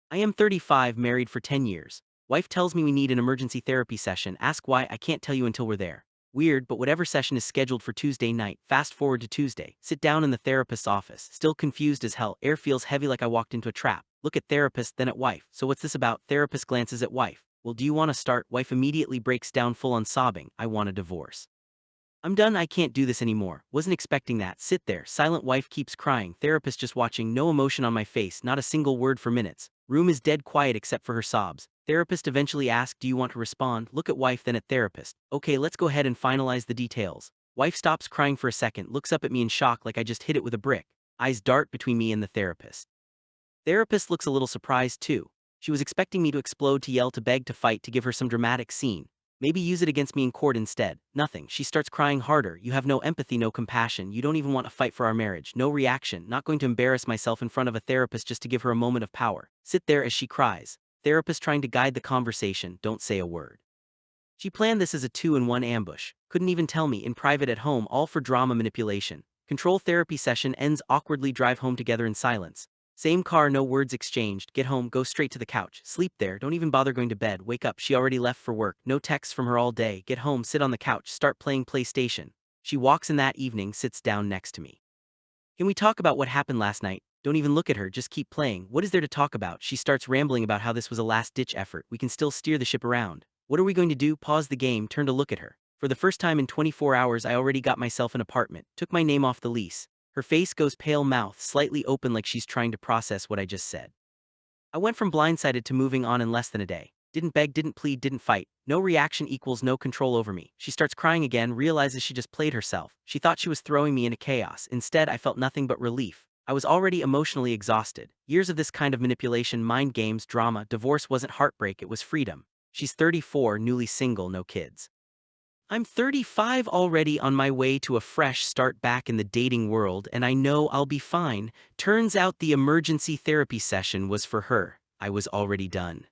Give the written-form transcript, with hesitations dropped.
I am 35, married for 10 years. Wife tells me we need an emergency therapy session. Ask why, I can't tell you until we're there. Weird, but whatever session is scheduled for Tuesday night, fast forward to Tuesday. Sit down in the therapist's office. Still confused as hell. Air feels heavy like I walked into a trap. Look at therapist, then at wife. So what's this about? Therapist glances at wife. Well, do you want to start? Wife immediately breaks down full on sobbing. I want a divorce. I'm done, I can't do this anymore. Wasn't expecting that. Sit there. Silent wife keeps crying. Therapist just watching. No emotion on my face. Not a single word for minutes. Room is dead quiet except for her sobs. Therapist eventually asks, do you want to respond? Look at wife, then at therapist. Okay, let's go ahead and finalize the details. Wife stops crying for a second, looks up at me in shock like I just hit it with a brick. Eyes dart between me and the therapist. Therapist looks a little surprised too. She was expecting me to explode, to yell, to beg, to fight, to give her some dramatic scene. Maybe use it against me in court instead. Nothing. She starts crying harder. You have no empathy, no compassion. You don't even want to fight for our marriage. No reaction. Not going to embarrass myself in front of a therapist just to give her a moment of power. Sit there as she cries. Therapist trying to guide the conversation. Don't say a word. She planned this as a 2-in-1 ambush. Couldn't even tell me, in private at home, all for drama manipulation. Control therapy session ends awkwardly, drive home together in silence. Same car, no words exchanged. Get home, go straight to the couch. Sleep there, don't even bother going to bed. Wake up, she already left for work. No texts from her all day. Get home, sit on the couch, start playing PlayStation. She walks in that evening, sits down next to me. Can we talk about what happened last night? Don't even look at her, just keep playing. What is there to talk about? She starts rambling about how this was a last-ditch effort. We can still steer the ship around. What are we going to do? Pause the game, turn to look at her. For the first time in 24 hours, I already got myself an apartment. Took my name off the lease. Her face goes pale, mouth slightly open like she's trying to process what I just said. I went from blindsided to moving on in less than a day. Didn't beg, didn't plead, didn't fight. No reaction equals no control over me. She starts crying again, realizes she just played herself. She thought she was throwing me into chaos. Instead, I felt nothing but relief. I was already emotionally exhausted. Years of this kind of manipulation, mind games, drama. Divorce wasn't heartbreak, it was freedom. She's 34, newly single, no kids. I'm 35, already on my way to a fresh start back in the dating world, and I know I'll be fine. Turns out the emergency therapy session was for her. I was already done.